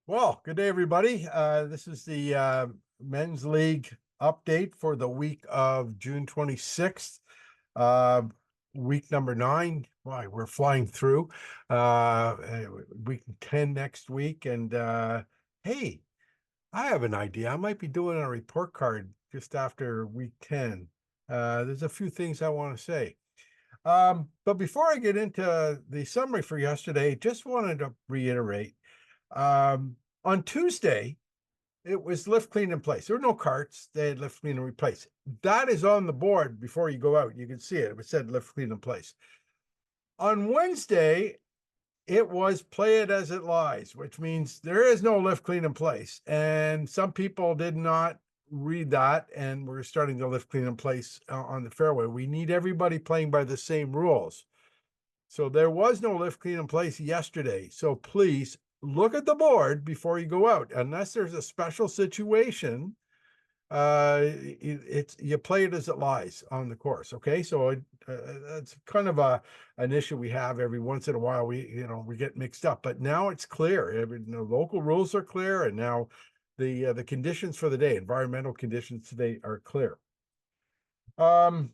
Well, good day, everybody. This is the Men's League update for the week of June 26th, uh, week number 9. Boy, we're flying through. Week 10 next week. And hey, I have an idea. I might be doing a report card just after week 10. There's a few things I want to say. But before I get into the summary for yesterday, just wanted to reiterate. On Tuesday, it was lift, clean, and place. There were no carts. They had lift, clean, and replace. That is on the board before you go out. You can see it. It said lift, clean, and place. On Wednesday, it was play it as it lies, which means there is no lift, clean, and place. And some people did not read that, and we're starting to lift, clean, and place on the fairway. We need everybody playing by the same rules. So there was no lift, clean, and place yesterday. So please look at the board before you go out. Unless there's a special situation, you play it as it lies on the course. Okay, so that's kind of an issue we have every once in a while. We get mixed up, but now it's clear. The local rules are clear, and now the conditions for the day, environmental conditions today, are clear.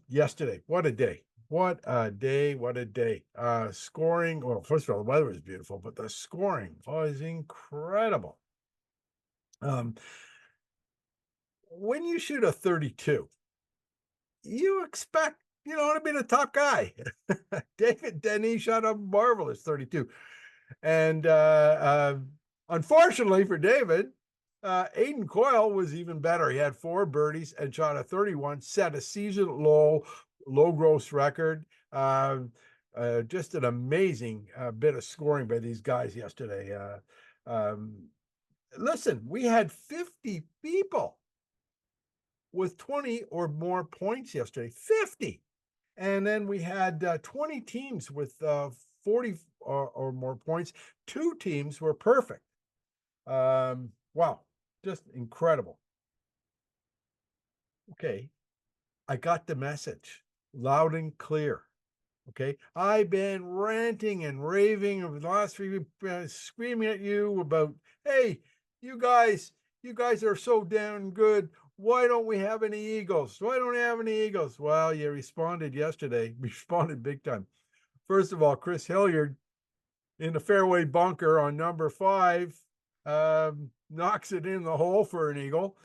Yesterday, what a day. What a day, what a day. Scoring, well, first of all, the weather was beautiful, but the scoring was incredible. When you shoot a 32, you expect, to be the top guy. David Denny shot a marvelous 32. And unfortunately for David, Aiden Coyle was even better. He had 4 birdies and shot a 31, set a season low gross record. Just an amazing bit of scoring by these guys yesterday. Listen, we had 50 people with 20 or more points yesterday. 50. And then we had 20 teams with 40 or more points. 2 teams were perfect. Wow, just incredible. Okay, I got the message loud and clear. Okay, I've been ranting and raving over the last 3 weeks, screaming at you about, hey, you guys are so damn good. Why don't we have any Eagles? Why don't we have any Eagles? Well, you responded yesterday. Responded big time. First of all, Chris Hilliard in the fairway bunker on number 5 knocks it in the hole for an eagle.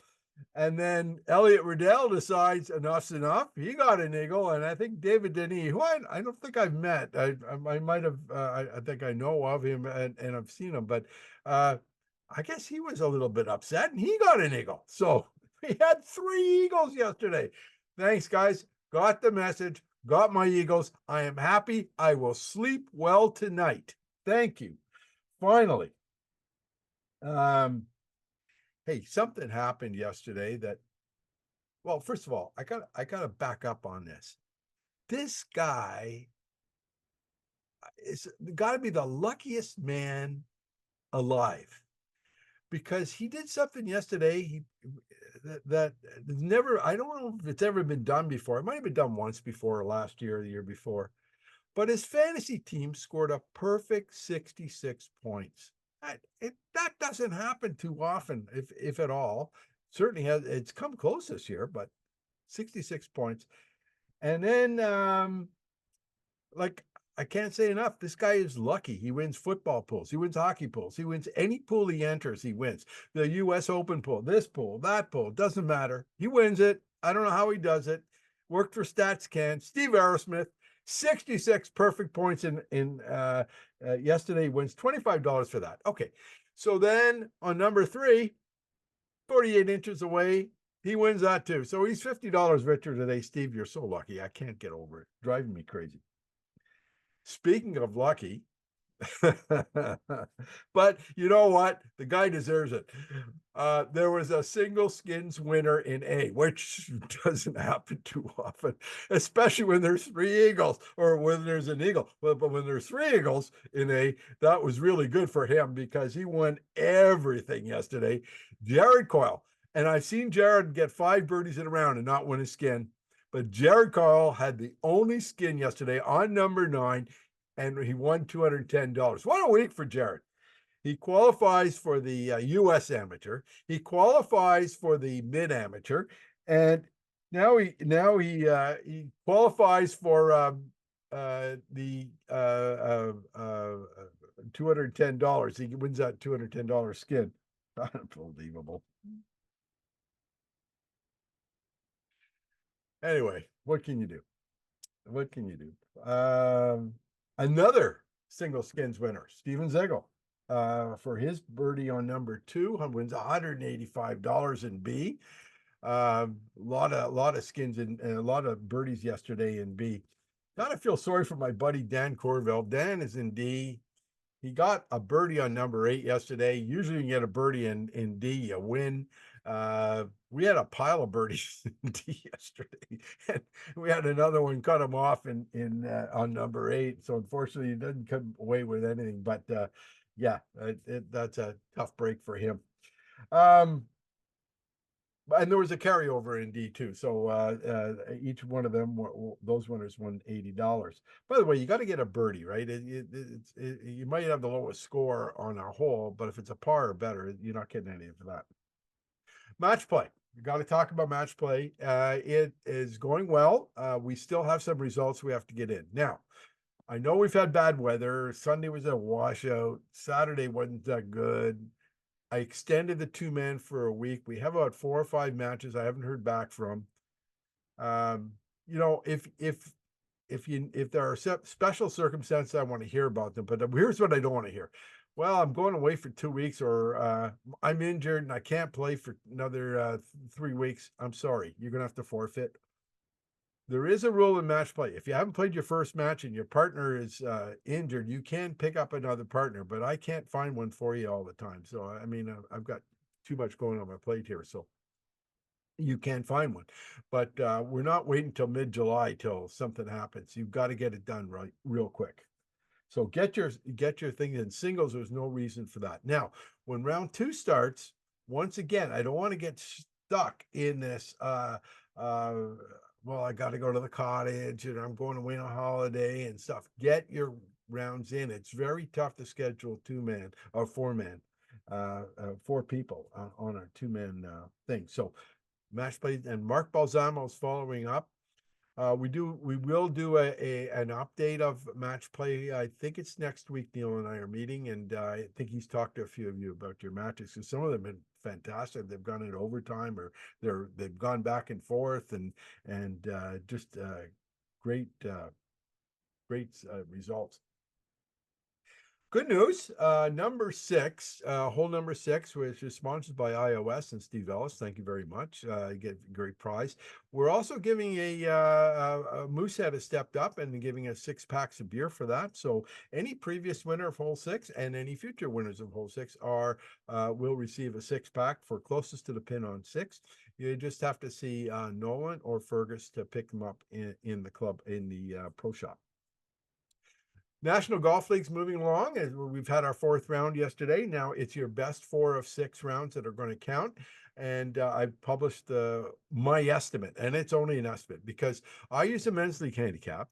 And then Elliot Riddell decides enough's enough. He got an eagle. And I think David Denis, who I don't think I've met, I might have, I think I know of him and I've seen him, but I guess he was a little bit upset and he got an eagle. So we had 3 eagles yesterday. Thanks, guys. Got the message. Got my eagles. I am happy. I will sleep well tonight. Thank you. Finally. Hey, something happened yesterday that, well, first of all, I gotta back up on this. This guy is got to be the luckiest man alive, because he did something yesterday that never, I don't know if it's ever been done before. It might have been done once before, last year or the year before, but his fantasy team scored a perfect 66 points. That doesn't happen too often, if at all. Certainly it's come close this year, but 66 points. And then like, I can't say enough, this guy is lucky. He wins football pools, he wins hockey pools, he wins any pool he enters, he wins. The US Open pool, this pool, that pool, doesn't matter. He wins it. I don't know how he does it. Worked for StatsCan. Steve Aerosmith, 66 perfect points in yesterday. He wins $25 for that. Okay, so then on number 3, 48 inches away, he wins that too. So he's $50 richer today. Steve, you're so lucky. I can't get over it. Driving me crazy. Speaking of lucky, but you know what? The guy deserves it. There was a single skins winner in A, which doesn't happen too often, especially when there's 3 eagles or when there's an eagle. But when there's 3 eagles in A, that was really good for him because he won everything yesterday. Jared Coyle. And I've seen Jared get 5 birdies in a round and not win a skin. But Jared Coyle had the only skin yesterday on number 9, and he won $210. What a week for Jared. He qualifies for the U.S. Amateur. He qualifies for the Mid Amateur, and he qualifies for the $210. He wins that $210 skin. Unbelievable. Anyway, what can you do? What can you do? Another single skins winner, Steven Zegel, for his birdie on number 2, wins $185 in B. A lot of skins and a lot of birdies yesterday in B. Gotta feel sorry for my buddy Dan Corville. Dan is in D. He got a birdie on number 8 yesterday. Usually you can get a birdie in D, you win. We had a pile of birdies in D yesterday, and we had another one cut him off in on number 8. So unfortunately, he didn't come away with anything. But yeah, that's a tough break for him. And there was a carryover in D too. So each one of them, those winners won $80. By the way, you got to get a birdie, right? You might have the lowest score on a hole, but if it's a par or better, you're not getting any of that. Match play. We got to talk about match play. It is going well. We still have some results we have to get in. Now, I know we've had bad weather. Sunday was a washout. Saturday wasn't that good. I extended the 2-man for a week. We have about 4 or 5 matches I haven't heard back from. You know, if there are special circumstances, I want to hear about them. But here's what I don't want to hear. Well, I'm going away for 2 weeks, or I'm injured and I can't play for another 3 weeks. I'm sorry, you're gonna have to forfeit. There is a rule in match play. If you haven't played your first match and your partner is injured, you can pick up another partner, but I can't find one for you all the time. So, I mean, I've got too much going on my plate here. So you can find one, but we're not waiting till mid-July till something happens. You've got to get it done real quick. So get your thing in singles. There's no reason for that. Now, when round 2 starts, once again, I don't want to get stuck in this well, I got to go to the cottage and I'm going away on a holiday and stuff. Get your rounds in. It's very tough to schedule 2-man or 4-man, 4 people on a 2-man thing. So match play, and Mark Balsamo's following up. We will do an update of match play. I think it's next week. Neil and I are meeting, and I think he's talked to a few of you about your matches, because some of them have been fantastic. They've gone into overtime, or they've gone back and forth, and just great results. Good news, number 6, hole number 6, which is sponsored by iOS and Steve Ellis. Thank you very much. You get a great prize. We're also giving a Moosehead has stepped up and giving us 6 packs of beer for that. So any previous winner of hole 6 and any future winners of hole 6 will receive a 6-pack for closest to the pin on 6. You just have to see Nolan or Fergus to pick them up in the club, in the pro shop. National Golf League's moving along, as we've had our 4th round yesterday. Now it's your best 4 of 6 rounds that are going to count. And I've published my estimate, and it's only an estimate because I use a men's league handicap.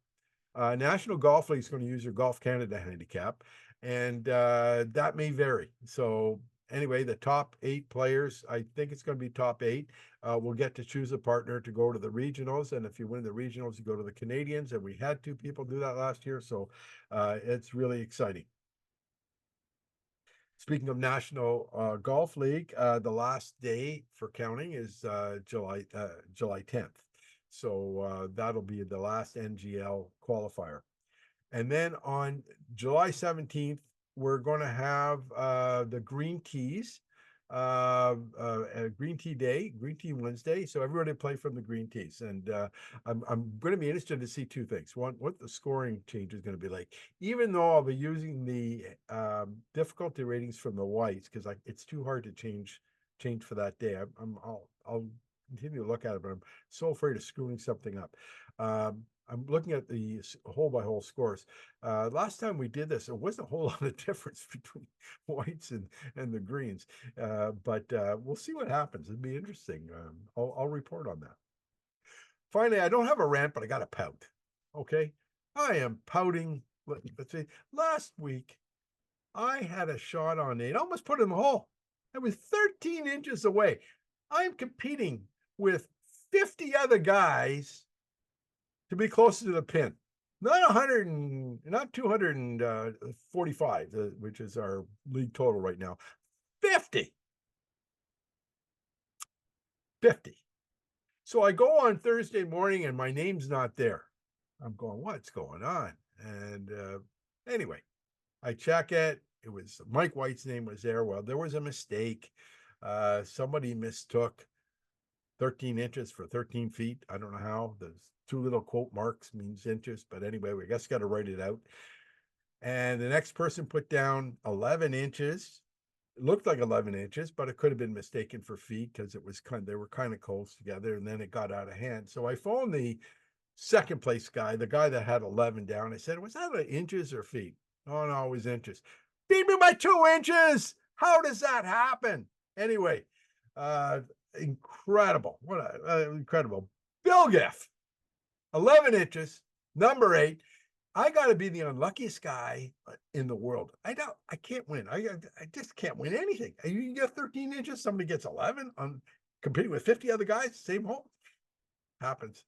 National Golf League is going to use your Golf Canada handicap, and that may vary. So anyway, the top 8 players, I think it's going to be top 8. We'll get to choose a partner to go to the regionals, and if you win the regionals, you go to the Canadians, and we had 2 people do that last year, so it's really exciting. Speaking of National Golf League, the last day for counting is July 10th. So that'll be the last NGL qualifier. And then on July 17th, we're going to have the Green Teas, Green Tea Day, Green Tea Wednesday. So everybody play from the Green Teas. And I'm going to be interested to see 2 things. One, what the scoring change is going to be like. Even though I'll be using the difficulty ratings from the whites, because it's too hard to change for that day. I'll continue to look at it, but I'm so afraid of screwing something up. I'm looking at the hole-by-hole scores. Last time we did this, there wasn't a whole lot of difference between whites and the greens, but we'll see what happens. It'd be interesting. I'll report on that. Finally, I don't have a rant, but I got a pout. Okay, I am pouting. Let's see. Last week, I had a shot on 8, almost put it in the hole. I was 13 inches away. I'm competing with 50 other guys to be closer to the pin. Not 100 and not 245, which is our league total right now. 50. 50. So I go on Thursday morning and my name's not there. I'm going, what's going on? And anyway, I check it. It was Mike White's name was there. Well, there was a mistake. Somebody mistook 13 inches for 13 feet. I don't know how. There's two little quote marks means inches, but anyway, we just got to write it out. And the next person put down 11 inches. It looked like 11 inches, but it could have been mistaken for feet because it was they were kind of close together, and then it got out of hand. So I phoned the second place guy, the guy that had 11 down. I said, was that inches or feet? Oh, no, it was inches. Beat me by 2 inches. How does that happen? Anyway, incredible. What incredible. Bill Giff, 11 inches, number 8. I got to be the unluckiest guy in the world. I can't win. I just can't win anything. You get 13 inches, somebody gets 11 on competing with 50 other guys, same hole. Happens.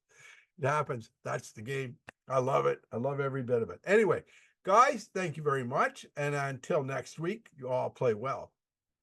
It happens. That's the game. I love it. I love every bit of it. Anyway, guys, thank you very much. And until next week, you all play well.